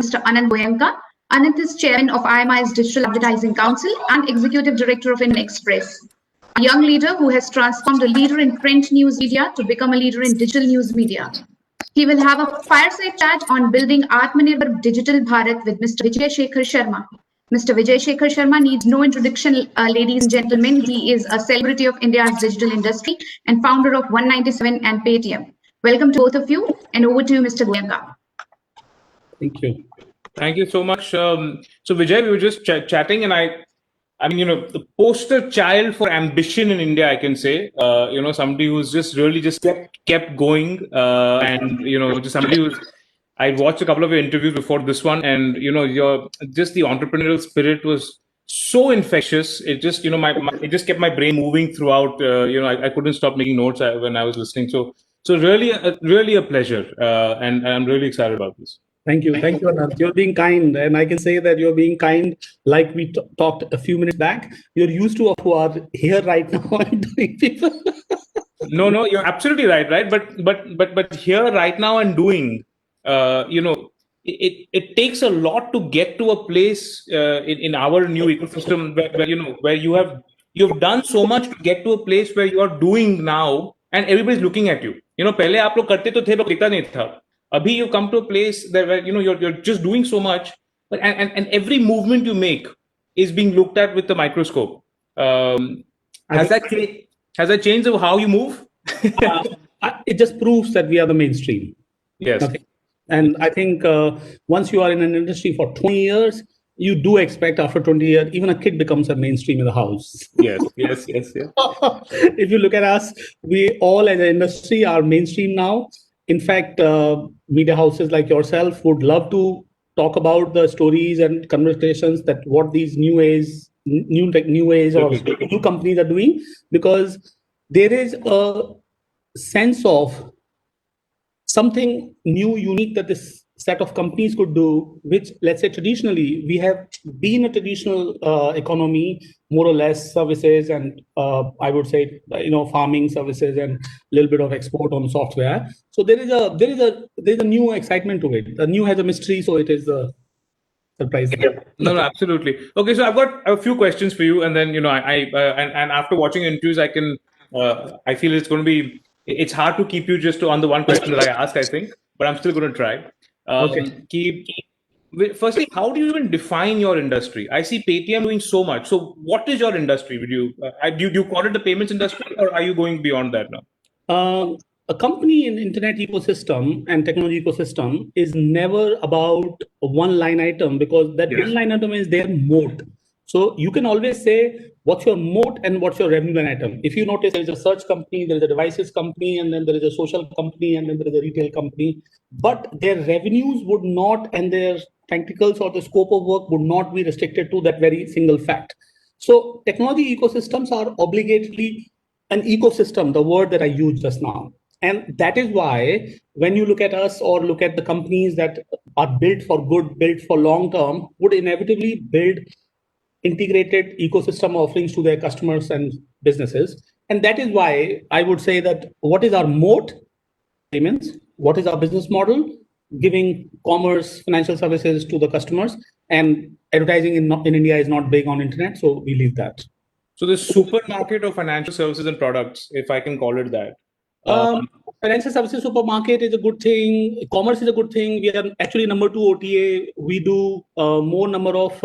Mr. Anant Goenka. Anant is chairman of IMI's Digital Advertising Council and executive director of Indian Express. A young leader who has transformed a leader in print news media to become a leader in digital news media. He will have a fireside chat on building Atmanirbhar Digital Bharat with Mr. Vijay Shekhar Sharma. Mr. Vijay Shekhar Sharma needs no introduction, ladies and gentlemen. He is a celebrity of India's digital industry and founder of 197 and Paytm. Welcome to both of you, and over to you, Mr. Goenka. Thank you. Thank you so much. So Vijay, we were just chatting, and I mean, the poster child for ambition in India, I can say, somebody who's just really just kept going, and, just somebody who's, I watched a couple of your interviews before this one, and, your just the entrepreneurial spirit was so infectious. It just, it just kept my brain moving throughout. I couldn't stop making notes when I was listening. So really a pleasure, and I'm really excited about this. Thank you, Anant. You're being kind, and I can say that you're being kind. Like we talked a few minutes back, you're used to who are here right now and doing people. No, you're absolutely right. But here right now and doing, it takes a lot to get to a place in our new ecosystem where you've done so much to get to a place where you are doing now, and everybody's looking at you. पहले आप लोग करते तो थे, लोग दिखता नहीं था. Abhi, you come to a place that where you're just doing so much, and every movement you make is being looked at with the microscope. Has that changed how you move? It just proves that we are the mainstream. Yes. Okay. And I think once you are in an industry for 20 years, you do expect after 20 years, even a kid becomes a mainstream in the house. Yes. If you look at us, we all as an industry are mainstream now. In fact, media houses like yourself would love to talk about the stories and conversations that what these new ways or new companies are doing, because there is a sense of something new, unique that this set of companies could do, which, let's say, traditionally we have been a traditional economy, more or less services, and I would say farming services and a little bit of export on software. So there is a new excitement to it. The new has a mystery, so it is a surprise. No, absolutely. Okay, so I've got a few questions for you, and then and after watching interviews, I feel it's hard to keep you just on the one question that I ask, I think, but I'm still going to try. Okay. Firstly, how do you even define your industry? I see Paytm doing so much. So what is your industry? Would you do you call it the payments industry, or are you going beyond that now? A company in internet ecosystem and technology ecosystem is never about one line item, because that one line item is their moat. So you can always say what's your moat and what's your revenue line item. If you notice, there is a search company, there is a devices company, and then there is a social company, and then there is a retail company. But their revenues would not, and their tentacles or the scope of work would not be restricted to that very single fact. So technology ecosystems are obligatorily an ecosystem, the word that I used just now. And that is why when you look at us or look at the companies that are built for good, built for long term, would inevitably build integrated ecosystem offerings to their customers and businesses. And that is why I would say that what is our moat? Payments. What is our business model? Giving commerce, financial services to the customers, and advertising in India is not big on internet, so we leave that. So the supermarket of financial services and products, if I can call it that. Financial services supermarket is a good thing. Commerce is a good thing. We are actually number 2 OTA. We do more number of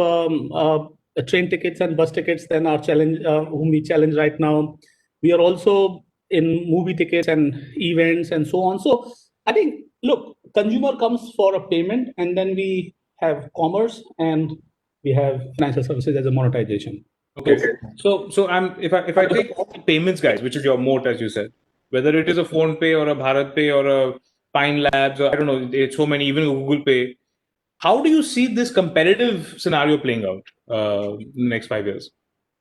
train tickets and bus tickets than our challenge, whom we challenge right now. We are also in movie tickets and events and so on. So I think, look, consumer comes for a payment, and then we have commerce and we have financial services as a monetization. Okay. So if I take all the payments guys, which is your moat, as you said, whether it is a PhonePe or a BharatPe or a Pine Labs, or I don't know, it's so many, even Google Pay. How do you see this competitive scenario playing out in the next 5 years?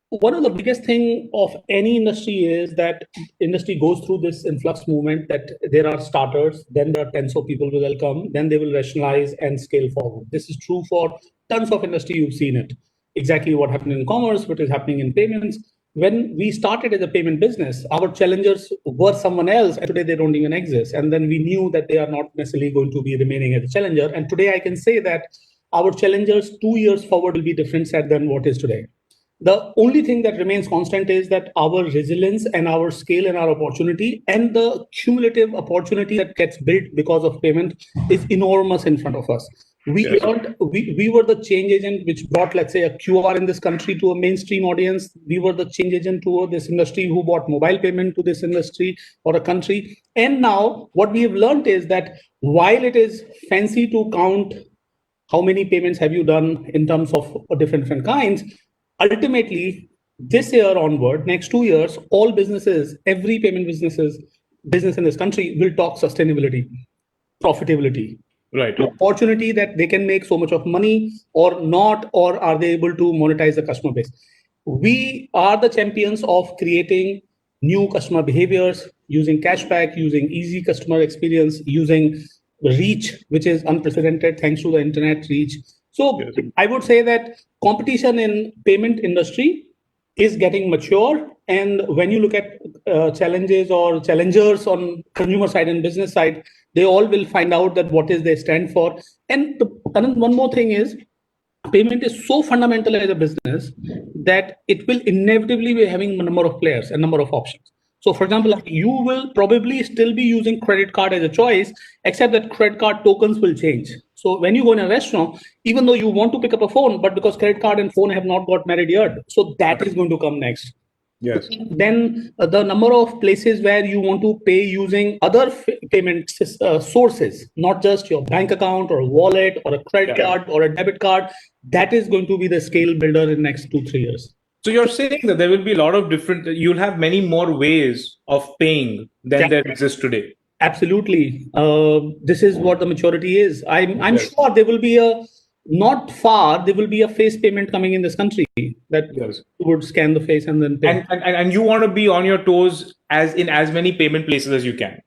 One of the biggest thing of any industry is that industry goes through this influx movement, that there are starters, then there are tens of people who will come, then they will rationalize and scale forward. This is true for tons of industry. You've seen it. Exactly what happened in commerce, what is happening in payments. when we started as a payment business, our challengers were someone else, and today they don't even exist. And then we knew that they are not necessarily going to be remaining as a challenger. And today I can say that our challengers 2 years forward will be different set than what is today. The only thing that remains constant is that our resilience and our scale and our opportunity and the cumulative opportunity that gets built because of payment is enormous in front of us. We were the change agent which brought, let's say, a QR in this country to a mainstream audience. We were the change agent to this industry who brought mobile payment to this industry or a country. And now what we have learned is that while it is fancy to count how many payments have you done in terms of different kinds, ultimately, this year onward, next 2 years, all businesses, every payment business in this country will talk sustainability, profitability, right? The opportunity that they can make so much of money or not, or are they able to monetize the customer base? We are the champions of creating new customer behaviors, using cashback, using easy customer experience, using reach, which is unprecedented thanks to the internet reach. So I would say that competition in payment industry is getting mature. And when you look at challenges or challengers on consumer side and business side, they all will find out that what is they stand for. And one more thing is, payment is so fundamental as a business that it will inevitably be having a number of players, a number of options. So for example, you will probably still be using credit card as a choice, except that credit card tokens will change. So when you go in a restaurant, even though you want to pick up a phone, but because credit card and phone have not got married yet, so that is going to come next. Yes. Then the number of places where you want to pay using other payment sources, not just your bank account or a wallet or a credit card or a debit card, that is going to be the scale builder in the next 2-3 years. So you're saying that there will be a lot of different, you'll have many more ways of paying than there exists today. Absolutely. This is what the maturity is. I'm sure there will be not far, there will be a face payment coming in this country that would scan the face and then pay. And you want to be on your toes in as many payment places as you can.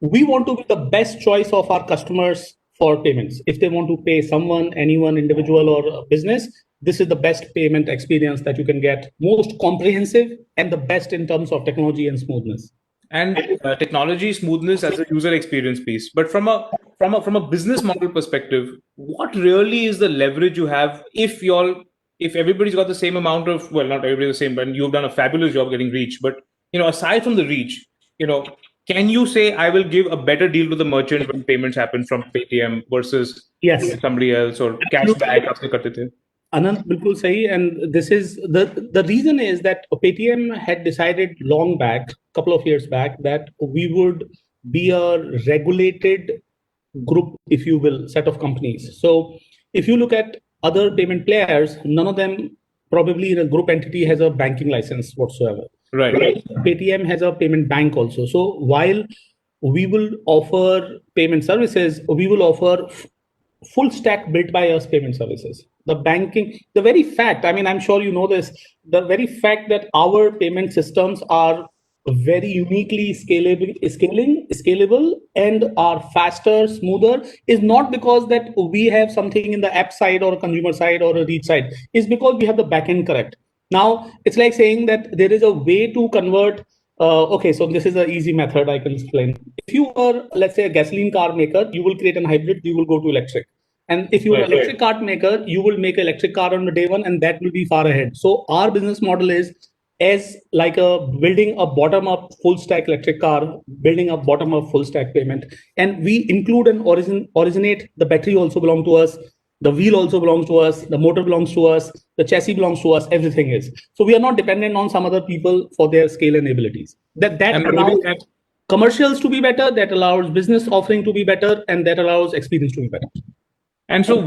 We want to be the best choice of our customers for payments. If they want to pay someone, anyone, individual or business, this is the best payment experience that you can get, most comprehensive and the best in terms of technology and smoothness. And technology smoothness as a user experience piece. But from a business model perspective, what really is the leverage you have if everybody's got the same amount of, well, not everybody the same, but you've done a fabulous job getting reach. But aside from the reach, can you say I will give a better deal to the merchant when payments happen from Paytm versus somebody else or cashback? Anand, bilkul sahi. And this is the reason is that Paytm had decided long back, couple of years back, that we would be a regulated group, if you will, set of companies. So if you look at other payment players, none of them probably in a group entity has a banking license whatsoever. Right. Paytm has a payment bank also. So while we will offer payment services, we will offer full stack built by us payment services. The banking, the very fact, I mean, I'm sure you know this, the very fact that our payment systems are very uniquely scalable and are faster, smoother, is not because that we have something in the app side or a consumer side or a reach side. It's because we have the backend correct. Now, it's like saying that there is a way to convert. Okay, so this is an easy method I can explain. If you are, let's say, a gasoline car maker, you will create a hybrid, you will go to electric. And if you are an electric car maker, you will make an electric car on the day one, and that will be far ahead. So our business model is as like building a bottom-up full-stack electric car, building a bottom-up full-stack payment. And we include and originate, the battery also belongs to us, the wheel also belongs to us, the motor belongs to us, the chassis belongs to us, everything is. So we are not dependent on some other people for their scale and abilities. That allows commercials to be better, that allows business offering to be better, and that allows experience to be better. And so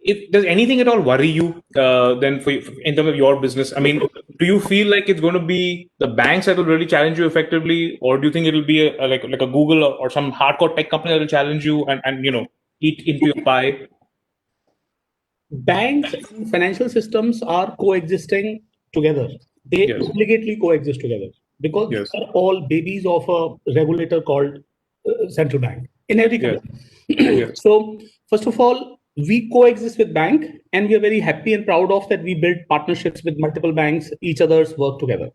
if does anything at all worry you then in terms of your business? I mean, do you feel like it's going to be the banks that will really challenge you effectively, or do you think it'll be like a Google or some hardcore tech company that will challenge you and eat into your pie? Banks and financial systems are coexisting together. They obligately coexist together because they're all babies of a regulator called central bank in every country. So first of all, we coexist with bank, and we are very happy and proud of that. We build partnerships with multiple banks, each other's work together.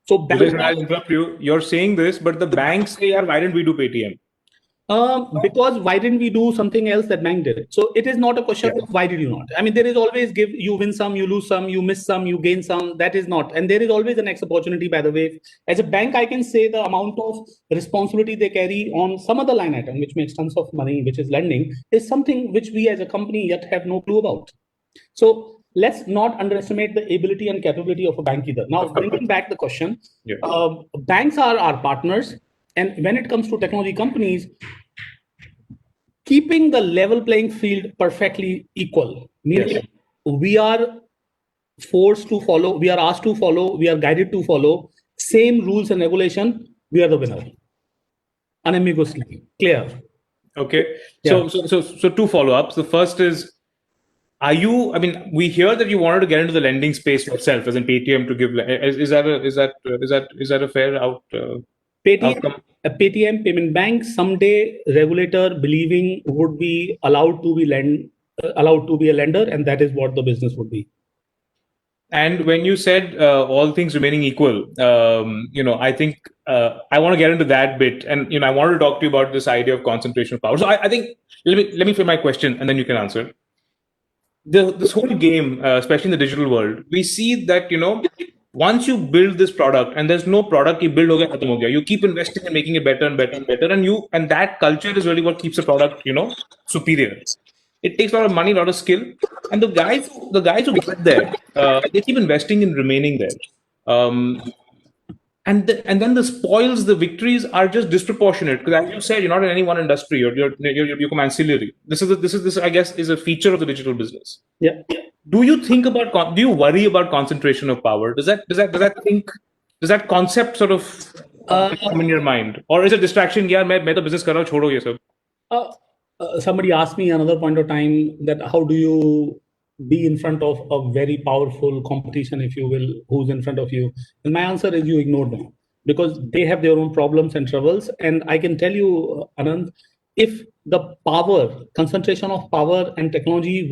So Vijay, I'll interrupt you. You're saying this, but the banks say, "Yeah, why didn't we do Paytm?" Because why didn't we do something else that bank did? So it is not a question of why did you not. I mean, there is always you win some, you lose some, you miss some, you gain some. That is not. And there is always the next opportunity, by the way. As a bank, I can say the amount of responsibility they carry on some other line item, which makes tons of money, which is lending, is something which we as a company yet have no clue about. So let's not underestimate the ability and capability of a bank either. Now, bringing back the question, banks are our partners. And when it comes to technology companies, keeping the level playing field perfectly equal, meaning we are forced to follow, we are asked to follow, we are guided to follow same rules and regulation, we are the winner. Unambiguously clear. Okay. So two follow-ups. The first is, we hear that you wanted to get into the lending space yourself, as in Paytm to give. Is that a fair outcome? Paytm payment bank, someday regulator believing would be allowed to be a lender, and that is what the business would be. And when you said all things remaining equal, I think I want to get into that bit, and I wanted to talk to you about this idea of concentration of power. So I think let me frame my question, and then you can answer. This whole game, especially in the digital world, we see that once you build this product, and there's no product you build, you keep investing and making it better and better and better, and that culture is really what keeps the product superior. It takes a lot of money, a lot of skill, and the guys who get there, they keep investing in remaining there. And then the spoils, the victories are just disproportionate, because as you said, you're not in any one industry. You come ancillary. This I guess is a feature of the digital business. Yeah. Do you worry about concentration of power? Does that concept sort of come in your mind, or is it distraction? Yeah, मैं तो business कर रहा हूँ, छोड़ो ये सब. Somebody asked me another point of time that how do you be in front of a very powerful competition, if you will, who's in front of you? And my answer is you ignore them, because they have their own problems and troubles. And I can tell you, Anand, if the concentration of power and technology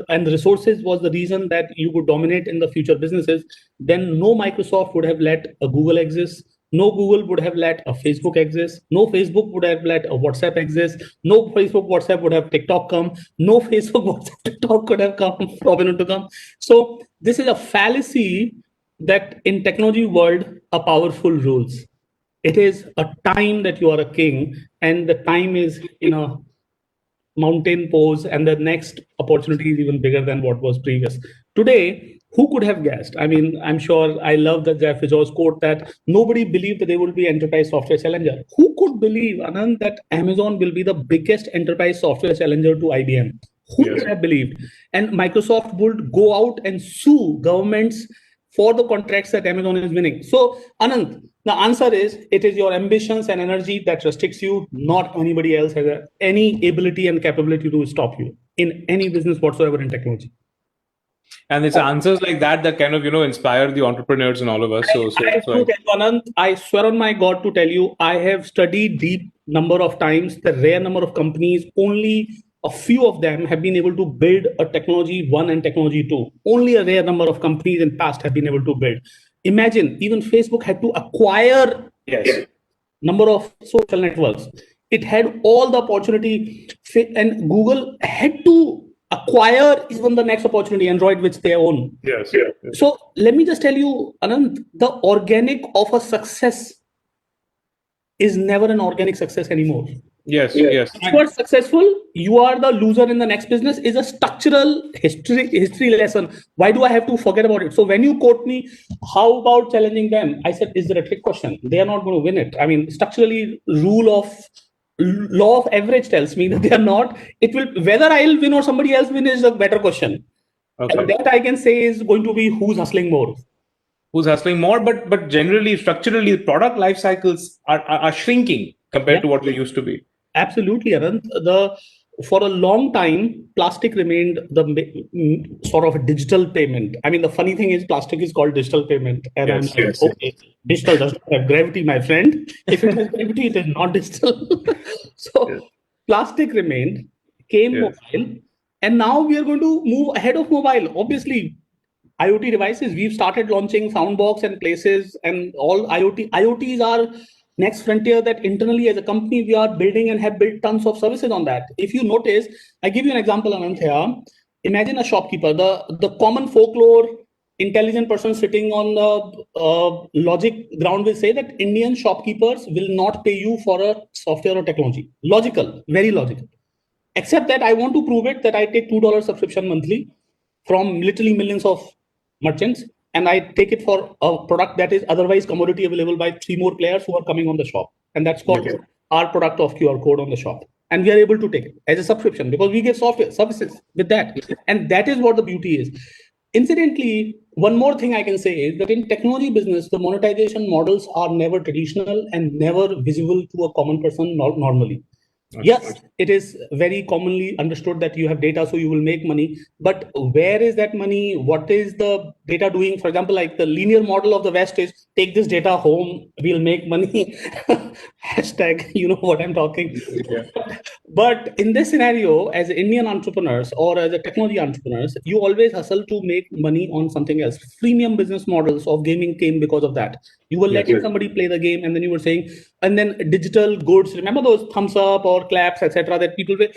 and resources was the reason that you would dominate in the future businesses, then no Microsoft would have let a Google exist. No Google would have let a Facebook exist. No Facebook would have let a WhatsApp exist. No Facebook, WhatsApp would have TikTok come. No Facebook, WhatsApp, TikTok could have come, Robinhood to come. So this is a fallacy that in technology world, a powerful rules. It is a time that you are a king, and the time is in a mountain pose, and the next opportunity is even bigger than what was previous. Today, who could have guessed? I mean, I'm sure I love the Jeff Bezos quote that nobody believed that they would be enterprise software challenger. Who could believe, Anand, that Amazon will be the biggest enterprise software challenger to IBM? Who could have believed? And Microsoft would go out and sue governments for the contracts that Amazon is winning. So, Anand, the answer is it is your ambitions and energy that restricts you. Not anybody else has any ability and capability to stop you in any business whatsoever in technology. And it's answers like that kind of inspire the entrepreneurs in all of us. Anand, I swear on my God to tell you, I have studied deep number of times the rare number of companies. Only a few of them have been able to build a technology 1 and technology 2. Only a rare number of companies in past have been able to build. Imagine even Facebook had to acquire number of social networks. It had all the opportunity, and Google had to acquire even the next opportunity, Android, which they own. Yes. So let me just tell you, Anand, the organic of a success is never an organic success anymore. Yes. If you are successful, you are the loser in the next business is a structural history lesson. Why do I have to forget about it? So when you quote me, how about challenging them? I said, is there a trick question? They are not going to win it. I mean, structurally, law of average tells me that they are not. It will, whether I'll win or somebody else win is a better question. Okay. And that I can say is going to be who's hustling more. But generally, structurally, product life cycles are shrinking compared to what they used to be. Absolutely, Anand. For a long time, plastic remained the sort of a digital payment. I mean, the funny thing is, plastic is called digital payment. And okay, digital doesn't have gravity, my friend. If it has gravity, it is not digital. So plastic remained, came mobile, And now we are going to move ahead of mobile. Obviously, IoT devices, we've started launching Soundbox and Places and all IoT. IoT is our next frontier that internally as a company, we are building and have built tons of services on that. If you notice, I give you an example, Anant here. Imagine a shopkeeper, the common folklore, intelligent person sitting on the logic ground will say that Indian shopkeepers will not pay you for a software or technology. Logical, very logical. Except that I want to prove it that I take $2 subscription monthly from literally millions of merchants, and I take it for a product that is otherwise commodity available by 3 more players who are coming on the shop. And that's called our product of QR code on the shop. And we are able to take it as a subscription because we get software services with that. And that is what the beauty is. Incidentally, one more thing I can say is that in technology business, the monetization models are never traditional and never visible to a common person normally. Yes, it is very commonly understood that you have data, so you will make money. But where is that money? What is the data doing? For example, like the linear model of the West is take this data home, we'll make money. Hashtag, you know what I'm talking. Yeah. But in this scenario, as Indian entrepreneurs or as a technology entrepreneurs, you always hustle to make money on something else. Freemium business models of gaming came because of that. You were letting somebody play the game, and then you were saying, and then digital goods. Remember those thumbs up or claps, etc. that people pay.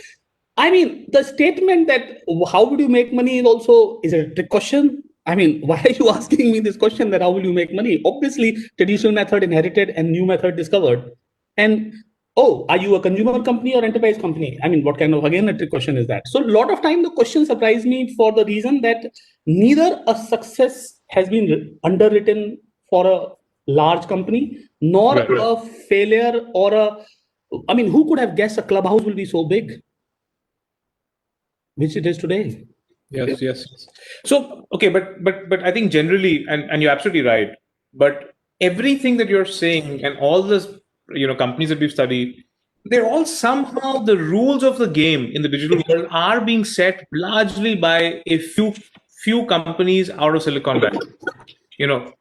I mean, the statement that how would you make money is a trick question. I mean, why are you asking me this question that how will you make money? Obviously, traditional method inherited and new method discovered. And oh, are you a consumer company or enterprise company? I mean, what kind of, again, a trick question is that? So a lot of time the question surprised me for the reason that neither a success has been underwritten for a large company, nor a failure or I mean, who could have guessed a clubhouse will be so big, which it is today? Yes. So, okay, but I think generally, and you're absolutely right, but everything that you're saying and all this, companies that we've studied, they're all somehow the rules of the game in the digital world are being set largely by a few companies out of Silicon Valley.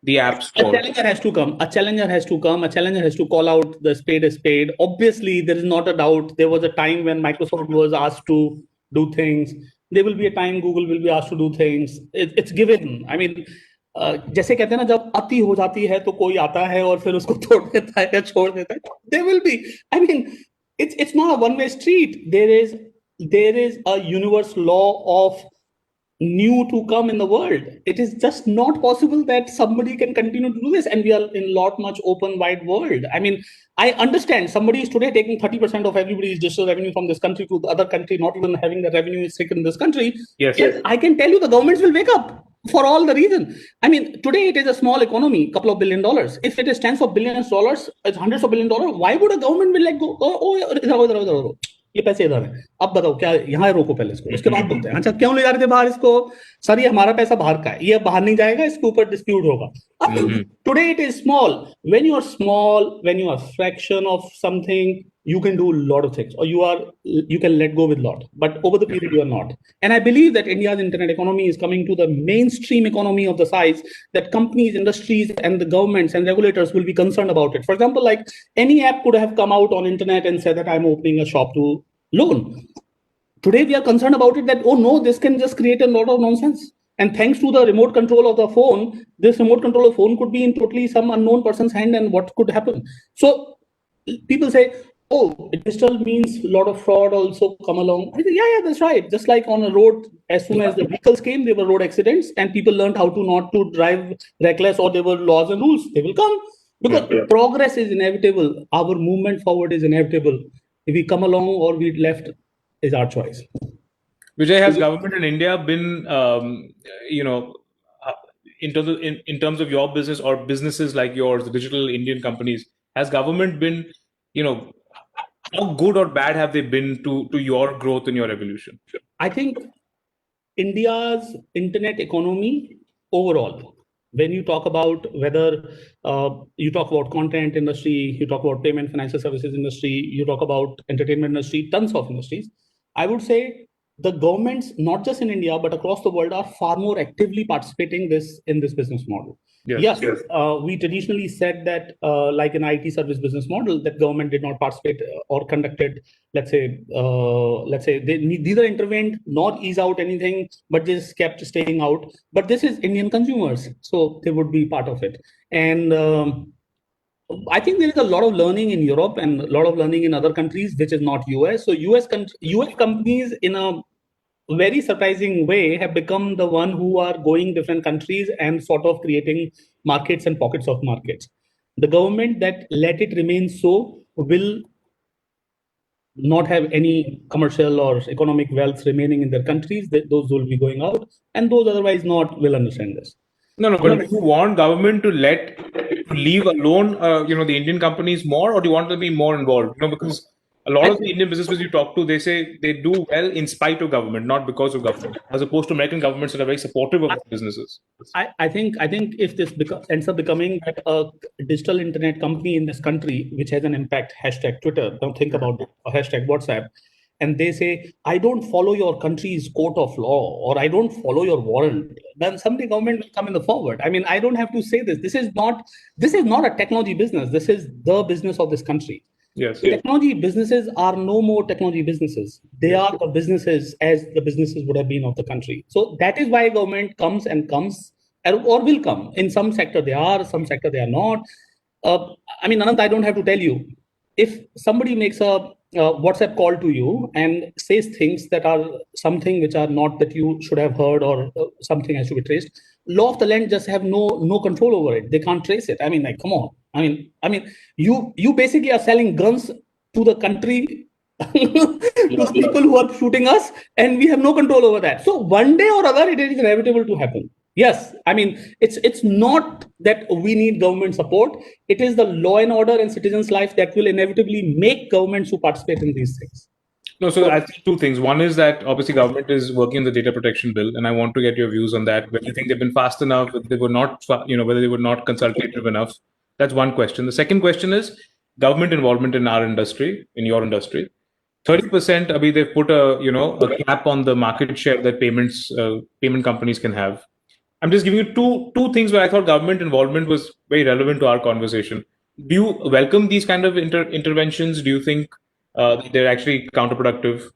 The App Store. A challenger has to come. A challenger has to come. A challenger has to call out the spade a spade. Obviously, there is not a doubt. There was a time when Microsoft was asked to do things. There will be a time Google will be asked to do things. It's given. I mean, जैसे कहते हैं ना जब अति हो जाती है तो कोई आता है और फिर उसको तोड़ देता है या छोड़ देता है. There will be. I mean, it's not a one-way street. There is a universal law of new to come in the world. It is just not possible that somebody can continue to do this, and we are in a lot much open wide world. I mean, I understand somebody is today taking 30% of everybody's digital revenue from this country to the other country, not even having the revenue is taken in this country. Yes. I can tell you the governments will wake up for all the reason. I mean, today it is a small economy, couple of $1 billion. If it is tens of billions dollars, it's hundreds of $1 billion. Why would a government be like, oh, ये पैसे इधर है, अब बताओ क्या यहाँ रोको पहले इसको, उसके बाद बोलते हैं अच्छा क्यों ले जा रहे थे बाहर इसको, सर ये हमारा पैसा बाहर का है, ये बाहर नहीं जाएगा, इसके ऊपर डिस्प्यूट होगा. Today it is small. When you are small, when you are fraction of something, you can do a lot of things, or you can let go with a lot, but over the period you are not. And I believe that India's internet economy is coming to the mainstream economy of the size that companies, industries, and the governments and regulators will be concerned about it. For example, like any app could have come out on internet and said that I'm opening a shop to loan. Today we are concerned about it that, oh no, this can just create a lot of nonsense. And thanks to the remote control of the phone, this remote control of the phone could be in totally some unknown person's hand, and what could happen? So people say, oh, digital means a lot of fraud also come along. I say, yeah, that's right. Just like on a road, as soon as the vehicles came, there were road accidents and people learned how to not to drive reckless, or there were laws and rules. They will come because progress is inevitable. Our movement forward is inevitable. If we come along or we left is our choice. Vijay, has government in India been, in terms of your business or businesses like yours, the digital Indian companies, has government been, how good or bad have they been to your growth and your evolution? I think India's internet economy overall, when you talk about whether you talk about content industry, you talk about payment financial services industry, you talk about entertainment industry, tons of industries, I would say the governments, not just in India, but across the world, are far more actively participating in this business model. Yes, we traditionally said that, like an IT service business model, that government did not participate or conducted, let's say they neither intervened nor ease out anything, but just kept staying out. But this is Indian consumers, so they would be part of it. And I think there is a lot of learning in Europe and a lot of learning in other countries, which is not US. So US companies, in a very surprising way, have become the one who are going different countries and sort of creating markets and pockets of markets. The government that let it remain so will not have any commercial or economic wealth remaining in their countries. Those will be going out, and those otherwise not will understand this. No, but do you want government to leave alone, the Indian companies more, or do you want them to be more involved? Because a lot of the Indian businesses you talk to, they say they do well in spite of government, not because of government, as opposed to American governments that are very supportive of businesses. I think if this ends up becoming a digital internet company in this country, which has an impact, hashtag Twitter, don't think about it, or hashtag WhatsApp, and they say, I don't follow your country's court of law, or I don't follow your warrant, then someday government will come in the forward. I mean, I don't have to say this. This is not a technology business. This is the business of this country. Yes. Technology businesses are no more technology businesses. They are the businesses as the businesses would have been of the country. So that is why government comes or will come. In some sector they are, some sector they are not. I mean, Anant, I don't have to tell you. If somebody makes a WhatsApp call to you and says things that are something which are not that you should have heard, or something has to be traced, law of the land just have no control over it. They can't trace it. I mean, like, come on. I mean, you basically are selling guns to the country, to people who are shooting us, and we have no control over that. So one day or other, it is inevitable to happen. Yes, I mean, it's not that we need government support. It is the law and order and citizens' life that will inevitably make governments who participate in these things. No, so I think two things. One is that obviously government is working on the data protection bill, and I want to get your views on that. Whether you think they've been fast enough, whether they were not, whether they were not consultative enough. That's one question. The second question is government involvement in our industry, in your industry. 30%, Abhi, they've put a cap on the market share that payment companies can have. I'm just giving you two things where I thought government involvement was very relevant to our conversation. Do you welcome these kind of interventions? Do you think they're actually counterproductive?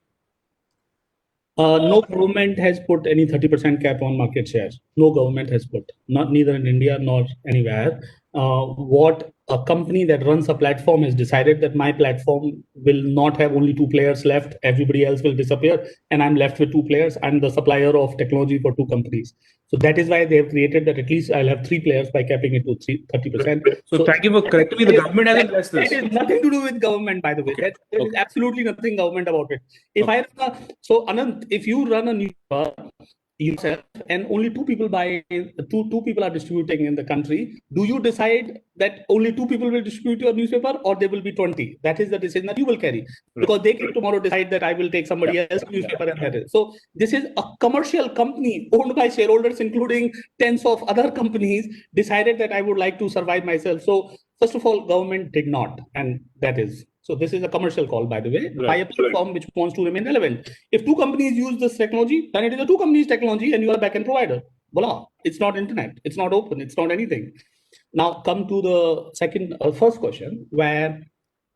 No government has put any 30% cap on market share. No government has put, neither in India nor anywhere. What a company that runs a platform has decided that my platform will not have only 2 players left. Everybody else will disappear, and I'm left with 2 players. I'm the supplier of technology for 2 companies. So that is why they have created that at least I'll have 3 players by capping it to 30%. So thank you for correcting me. The government hasn't addressed this. That is nothing to do with government, by the way. Okay. There is absolutely nothing government about it. If so Anand, if you run a newspaper yourself and only 2 people two people are distributing in the country, do you decide that only 2 people will distribute your newspaper, or there will be 20? That is the decision that you will carry, because they can tomorrow decide that I will take somebody else's newspaper, and that is. So this is a commercial company owned by shareholders, including tens of other companies, decided that I would like to survive myself. So first of all, government did not, and that is. So this is a commercial call, by the way, by a platform which wants to remain relevant. If 2 companies use this technology, then it is a 2 companies technology, and you are a backend provider. Voila! It's not internet. It's not open. It's not anything. Now come to the first question, where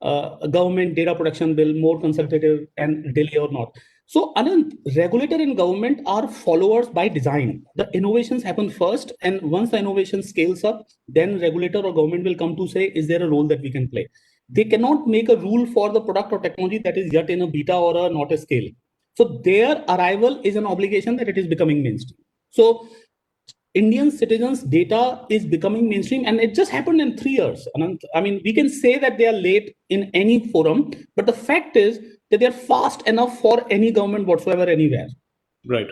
a government data protection bill more consultative and delay or not. So Anand, regulator and government are followers by design. The innovations happen first, and once the innovation scales up, then regulator or government will come to say, is there a role that we can play? They cannot make a rule for the product or technology that is yet in a beta or not a scale. So their arrival is an obligation that it is becoming mainstream. So Indian citizens' data is becoming mainstream, and it just happened in 3 years. I mean, we can say that they are late in any forum, but the fact is that they are fast enough for any government whatsoever anywhere. Right.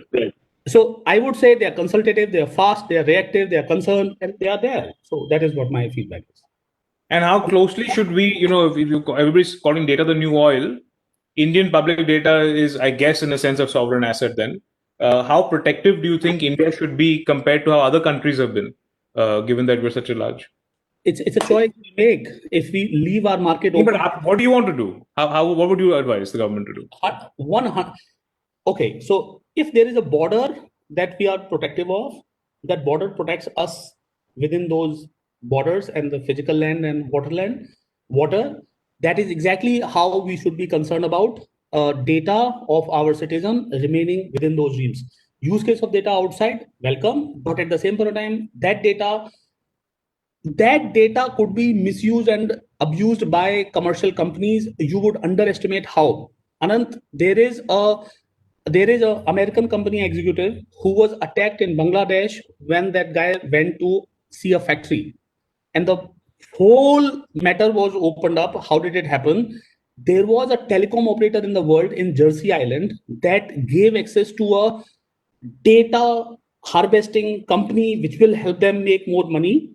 So I would say they are consultative, they are fast, they are reactive, they are concerned, and they are there. So that is what my feedback is. And how closely should we, if everybody's calling data the new oil, Indian public data is, I guess, in a sense, of sovereign asset then. How protective do you think India should be compared to how other countries have been, given that we're such a large? It's a choice we make. If we leave our market open. But what do you want to do? What would you advise the government to do? Okay, so if there is a border that we are protective of, that border protects us within those borders and the physical land and water, that is exactly how we should be concerned about data of our citizen remaining within those regimes. Use case of data outside, welcome, but at the same point of time, that data could be misused and abused by commercial companies. You would underestimate how. Anant, there is a American company executive who was attacked in Bangladesh when that guy went to see a factory, and the whole matter was opened up. How did it happen? There was a telecom operator in the world in Jersey Island that gave access to a data harvesting company which will help them make more money,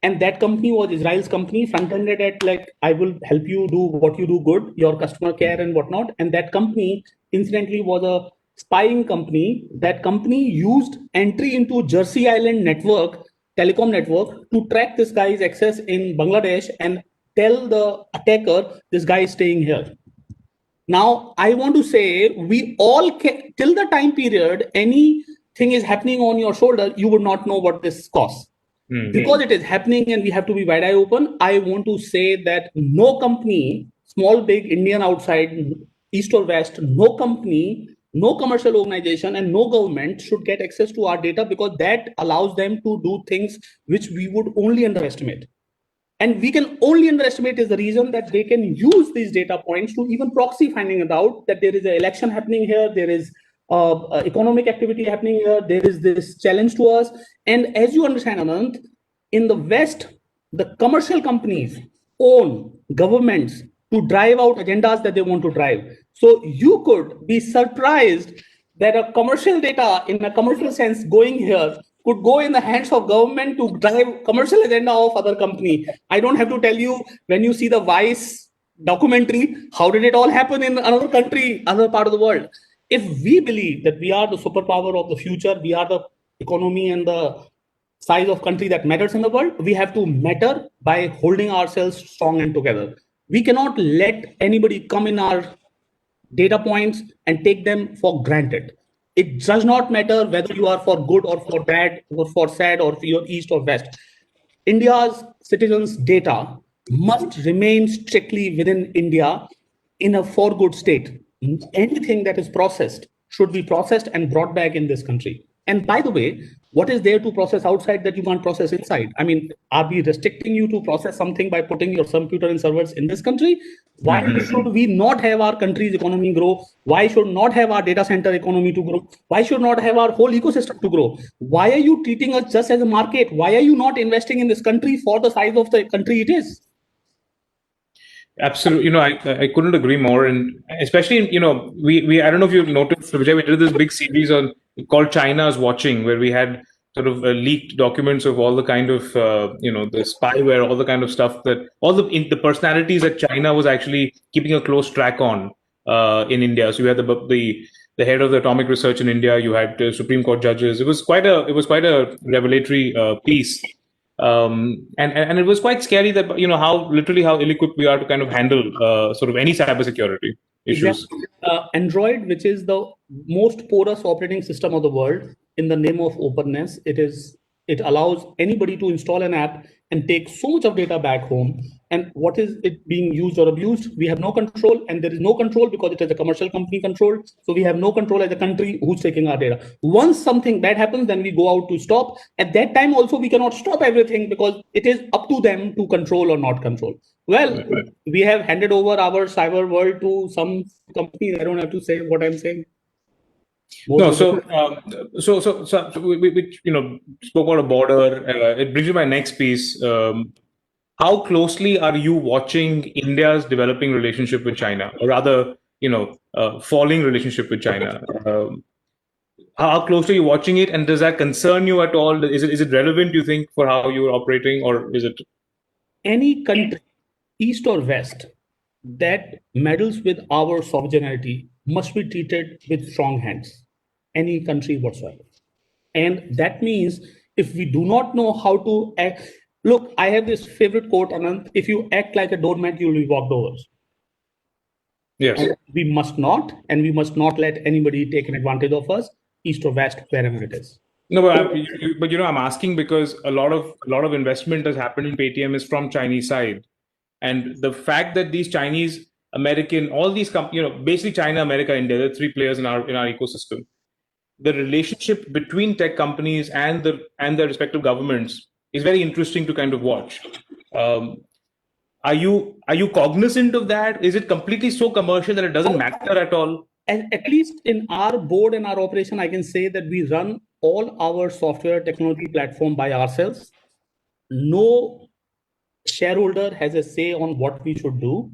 and that company was Israel's company, front-ended at like, I will help you do what you do good, your customer care and whatnot. And that company, incidentally, was a spying company. That company used entry into Jersey Island network, telecom network, to track this guy's access in Bangladesh and tell the attacker this guy is staying here. Now, I want to say we all can, till the time period anything is happening on your shoulder, you would not know what this costs. Because it is happening and we have to be wide eye open, I want to say that no company, small, big, Indian, outside, east or west, no company, no commercial organization, and no government should get access to our data, because that allows them to do things which we would only underestimate. And we can only underestimate is the reason that they can use these data points to even proxy finding it out that there is an election happening here, there is economic activity happening here, there is this challenge to us. And as you understand, Anant, in the West, the commercial companies own governments to drive out agendas that they want to drive. So you could be surprised that a commercial data in a commercial sense going here could go in the hands of government to drive commercial agenda of other company. I don't have to tell you, when you see the Vice documentary, how did it all happen in another country, other part of the world? If we believe that we are the superpower of the future, we are the economy and the size of country that matters in the world, we have to matter by holding ourselves strong and together. We cannot let anybody come in our data points and take them for granted. It does not matter whether you are for good or for bad or for sad or for east or west. India's citizens' data must remain strictly within India in a for good state. Anything that is processed should be processed and brought back in this country. And by the way, what is there to process outside that you can't process inside? I mean, are we restricting you to process something by putting your computer and servers in this country? Why should we not have our country's economy grow? Why should not have our data center economy to grow? Why should not have our whole ecosystem to grow? Why are you treating us just as a market? Why are you not investing in this country for the size of the country it is? Absolutely, I couldn't agree more, and especially, we I don't know if you've noticed, Vijay, we did this big series on called China's Watching, where we had sort of leaked documents of all the kind of the spyware, all the kind of stuff that all the personalities that China was actually keeping a close track on in India. So you had the head of the atomic research in India, you had Supreme Court judges. It was quite a revelatory piece. And it was quite scary that how ill-equipped we are to kind of handle sort of any cybersecurity issues. Exactly. Android, which is the most porous operating system of the world, in the name of openness, it allows anybody to install an app and take so much of data back home. And what is it being used or abused? We have no control, and there is no control because it is a commercial company controlled. So we have no control as a country who's taking our data. Once something bad happens, then we go out to stop. At that time also, we cannot stop everything because it is up to them to control or not control. Well, we have handed over our cyber world to some companies. I don't have to say what I'm saying. No, so we spoke about a border. It brings me to my next piece. How closely are you watching India's developing relationship with China, or rather, falling relationship with China? How closely are you watching it, and does that concern you at all? Is it relevant, you think, for how you're operating, or is it? Any country, east or west, that meddles with our sovereignty must be treated with strong hands. Any country whatsoever. And that means if we do not know how to act, look, I have this favorite quote, Anant: if you act like a doormat, you will be walked over. Yes. And we must not let anybody take an advantage of us, east or west, wherever it is. No, but I'm asking because a lot of investment has happened in Paytm is from Chinese side, and the fact that these Chinese, American, all these basically China, America, India, the three players in our ecosystem, the relationship between tech companies and their respective governments is very interesting to kind of watch. Are you cognizant of that? Is it completely so commercial that it doesn't matter at all? At least in our board and our operation, I can say that we run all our software technology platform by ourselves. No shareholder has a say on what we should do.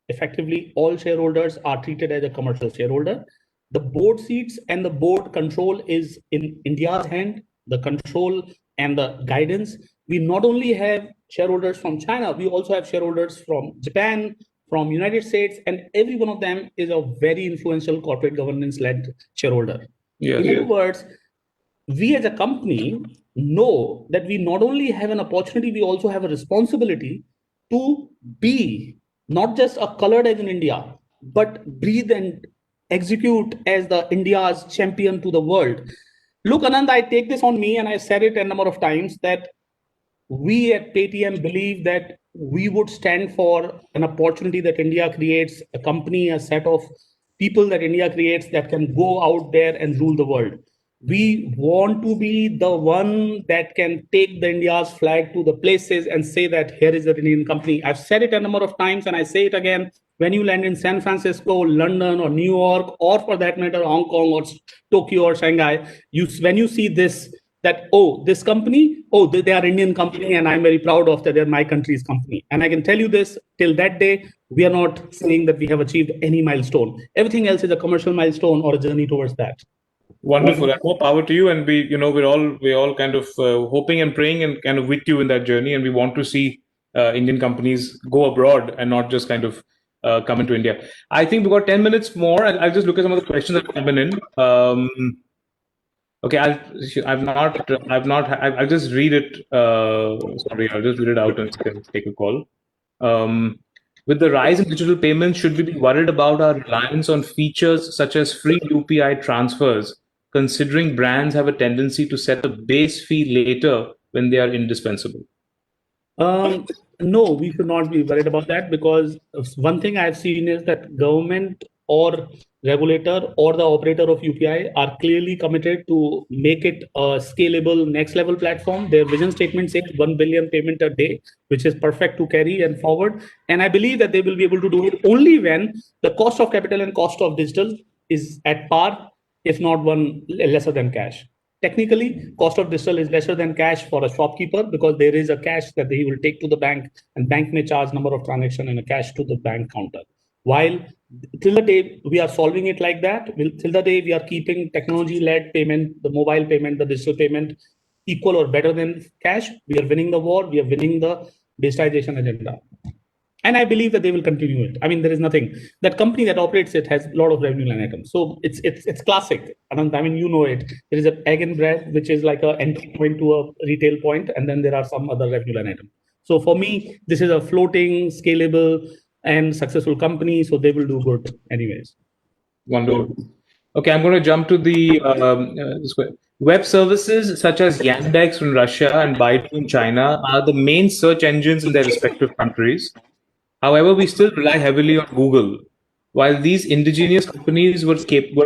Effectively, all shareholders are treated as a commercial shareholder. The board seats and the board control is in India's hand, the control and the guidance. We not only have shareholders from China, we also have shareholders from Japan, from United States, and every one of them is a very influential corporate governance-led shareholder. Yes. In other words, we as a company know that we not only have an opportunity, we also have a responsibility to be not just a colored as in India, but breathe and execute as the India's champion to the world. Look, Anand, I take this on me, and I said it a number of times, that we at Paytm believe that we would stand for an opportunity that India creates, a company, a set of people that India creates that can go out there and rule the world. We want to be the one that can take the India's flag to the places and say that here is an Indian company. I've said it a number of times and I say it again. When you land in San Francisco, London, or New York, or for that matter, Hong Kong or Tokyo or Shanghai, when you see this, that, oh, this company, oh, they are Indian company, and I'm very proud of that they're my country's company. And I can tell you this, till that day, we are not saying that we have achieved any milestone. Everything else is a commercial milestone or a journey towards that. Wonderful. And more power to you. And we're all kind of hoping and praying and kind of with you in that journey. And we want to see Indian companies go abroad and not just kind of come into India. I think we've got 10 minutes more. I'll just look at some of the questions that have come in. Okay, I'll just read it. Sorry, I'll just read it out and take a call. With the rise in digital payments, should we be worried about our reliance on features such as free UPI transfers, considering brands have a tendency to set a base fee later when they are indispensable? No, we should not be worried about that, because one thing I've seen is that government or regulator or the operator of UPI are clearly committed to make it a scalable next level platform. Their vision statement says 1 billion payment a day, which is perfect to carry and forward. And I believe that they will be able to do it only when the cost of capital and cost of digital is at par, if not one lesser than cash. Technically, cost of digital is lesser than cash for a shopkeeper, because there is a cash that he will take to the bank, and bank may charge number of transactions and a cash to the bank counter. While till the day we are solving it like that, till the day we are keeping technology-led payment, the mobile payment, the digital payment equal or better than cash, we are winning the war, we are winning the digitization agenda. And I believe that they will continue it. I mean, there is nothing. That company that operates it has a lot of revenue line items. So it's classic. I mean, you know it. There is an egg and bread, which is like an entry point to a retail point, and then there are some other revenue line items. So for me, this is a floating, scalable, and successful company. So they will do good anyways. Wonderful. Okay, I'm going to jump to the web services such as Yandex in Russia and Baidu in China are the main search engines in their respective countries. However, we still rely heavily on Google. While these indigenous companies were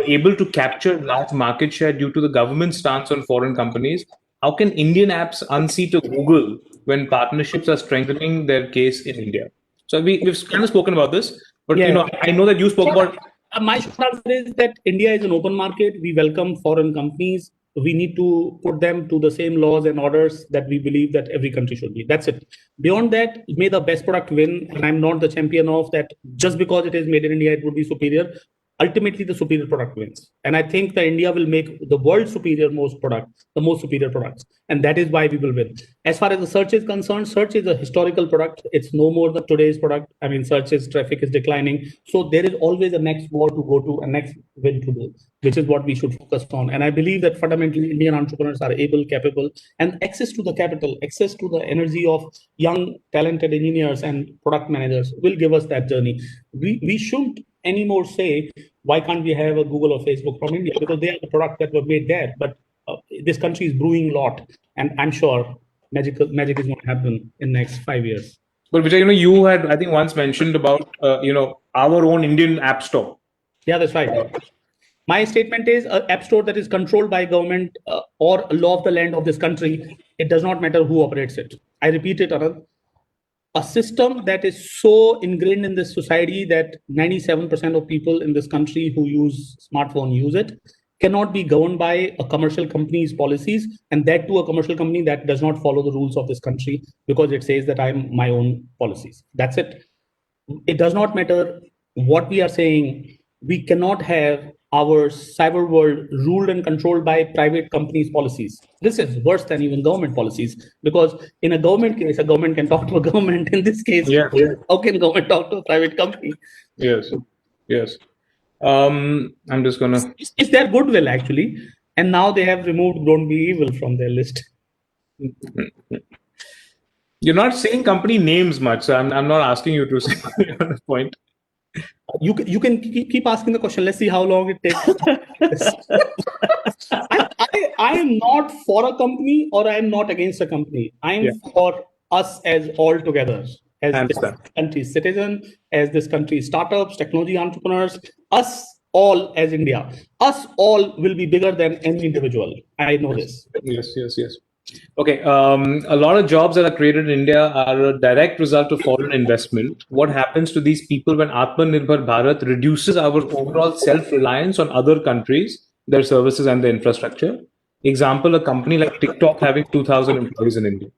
able to capture large market share due to the government stance on foreign companies, how can Indian apps unseat a Google when partnerships are strengthening their case in India? So we've kind of spoken about this, but Yeah. I know that you spoke about. My short answer is that India is an open market. We welcome foreign companies. We need to put them to the same laws and orders that we believe that every country should be. That's it. Beyond that, may the best product win. And I'm not the champion of that. Just because it is made in India, it would be superior. Ultimately, the superior product wins. And I think that India will make the world superior the most superior products. And that is why we will win. As far as the search is concerned, search is a historical product. It's no more than today's product. I mean, traffic is declining. So there is always a next war to go to, a next win to do, which is what we should focus on. And I believe that fundamentally Indian entrepreneurs are able, capable, and access to the capital, access to the energy of young, talented engineers and product managers will give us that journey. We shouldn't anymore say, why can't we have a Google or Facebook from India? Because they are the product that were made there. But this country is brewing a lot, and I'm sure magic is going to happen in the next 5 years. But Vijay, you had, I think, once mentioned about, our own Indian app store. Yeah, that's right. My statement is an app store that is controlled by government or law of the land of this country. It does not matter who operates it. I repeat it, Anand. A system that is so ingrained in this society that 97% of people in this country who use smartphone use it cannot be governed by a commercial company's policies, and that to a commercial company that does not follow the rules of this country because it says that I'm my own policies. That's it. It does not matter what we are saying. We cannot have our cyber world ruled and controlled by private companies' policies. This is worse than even government policies, because in a government case, a government can talk to a government. In this case, how can government talk to a private company? Yes. I'm just gonna. It's their goodwill actually, and now they have removed "Don't Be Evil" from their list. You're not saying company names much, so I'm not asking you to say on the point. You can keep asking the question. Let's see how long it takes. I am not for a company, or I am not against a company. I am for us as all together, as this country's citizen, as this country's startups, technology entrepreneurs, us all as India. Us all will be bigger than any individual. I know this. Yes. Okay, a lot of jobs that are created in India are a direct result of foreign investment. What happens to these people when Atmanirbhar Bharat reduces our overall self-reliance on other countries, their services and their infrastructure? Example, a company like TikTok having 2,000 employees in India.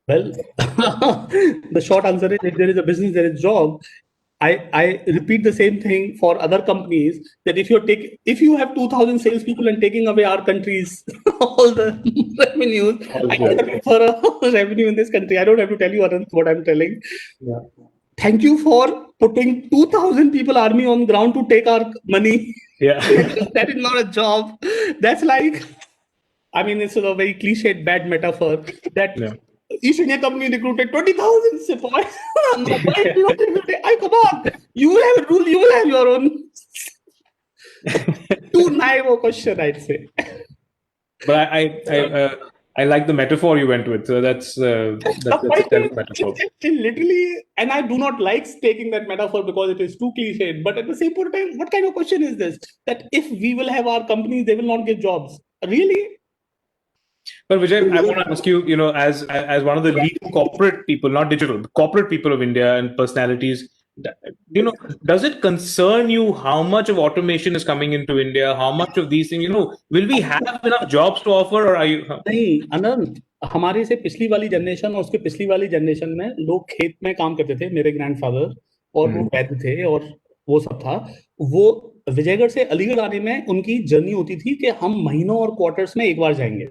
Well, the short answer is, if there is a business, there is job. I repeat the same thing for other companies, that if you have 2,000 salespeople and taking away our country's all the revenues, I can for a revenue in this country. I don't have to tell you what I'm telling. Yeah. Thank you for putting 2,000 people army on ground to take our money. Yeah. That is not a job. That's like, I mean, it's a very cliched bad metaphor that East India company recruited 20,000 sepoys. Come on, you will have a rule. You will have your own. Too naive a question, I'd say. But I like the metaphor you went with. So that's a metaphor. Literally, and I do not like taking that metaphor because it is too cliched. But at the same time, what kind of question is this? That if we will have our companies, they will not give jobs. Really? But Vijay, I want to ask you, as one of the leading corporate people, not digital, corporate people of India and personalities, does it concern you how much of automation is coming into India? How much of these things, will we have enough jobs to offer, or are you? नहीं, अनंत, हमारे से पिछली वाली generation और उसके पिछली वाली generation में लोग खेत में काम करते थे, मेरे ग्रैंडफादर, और वो वैद्य थे और वो सब था. वो विजयगढ़ से अलीगढ़ आने में उनकी जर्नी होती थी कि हम महीनों और क्वार्टर्स में एक बार जाएंगे.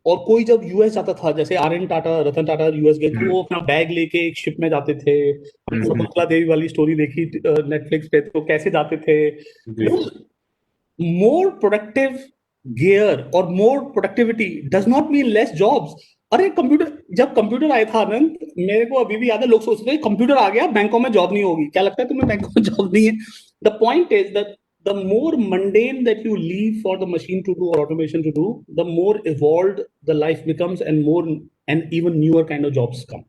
और कोई जब यूएस जाता था, जैसे आर.एन. टाटा, रतन टाटा यूएस गए थे, वो अपना बैग लेके एक शिप में जाते थे. मंगला देवी वाली स्टोरी देखी नेटफ्लिक्स पे, तो कैसे जाते थे. मोर प्रोडक्टिव गियर और more productivity does not mean less jobs. अरे जब कंप्यूटर आया था आनंद, मेरे को अभी भी याद है, लोग सोचते थे कंप्यूटर आ गया, बैंकों में जॉब नहीं होगी. क्या लगता है तुम्हें बैंकों में जॉब नहीं है? The point is that the more mundane that you leave for the machine to do or automation to do, the more evolved the life becomes, and more and even newer kind of jobs come.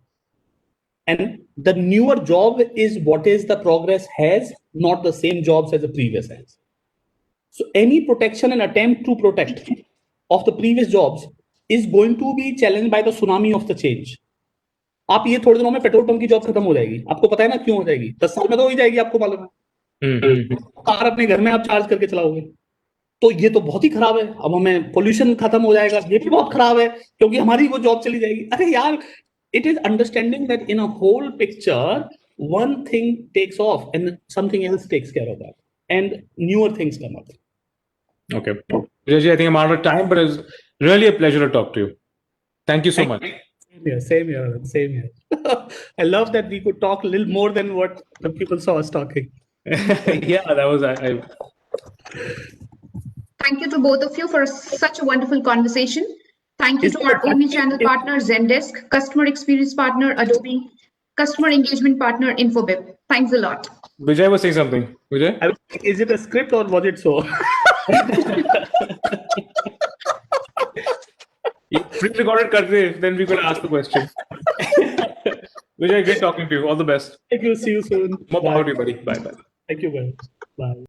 And the newer job is what is the progress has, not the same jobs as the previous has. So any protection and attempt to protect of the previous jobs is going to be challenged by the tsunami of the change. आप ये थोड़े दिनों में petrol pump की job खत्म हो जाएगी. आपको पता है ना क्यों हो जाएगी? 10 साल में तो हो ही जाएगी, आपको मालूम है. कार अपने घर में आप चार्ज करके चलाओगे, तो ये तो बहुत ही खराब है. अब हमें पोल्यूशन खत्म हो जाएगा, ये भी बहुत खराब है, क्योंकि हमारी वो जॉब चली जाएगी. अरे यार, it is understanding that in a whole picture one thing takes off and something else takes care of that, and newer things come up. Okay, Vijay, I think I'm out of time, but it's really a pleasure to talk to you. Thank you so much. Same here. I love that we could talk a little more than what the people saw us talking. Yeah, that was Thank you to both of you for such a wonderful conversation. Thank you to our omni-channel partner Zendesk, customer experience partner Adobe, customer engagement partner Infobip. Thanks a lot. Vijay was saying something. Vijay? Is it a script or was it so? Pre-recorded karte, then we could ask the question. Vijay, great talking to you. All the best. Thank you. See you soon. More power to you, buddy. Bye bye. Thank you, man. Bye.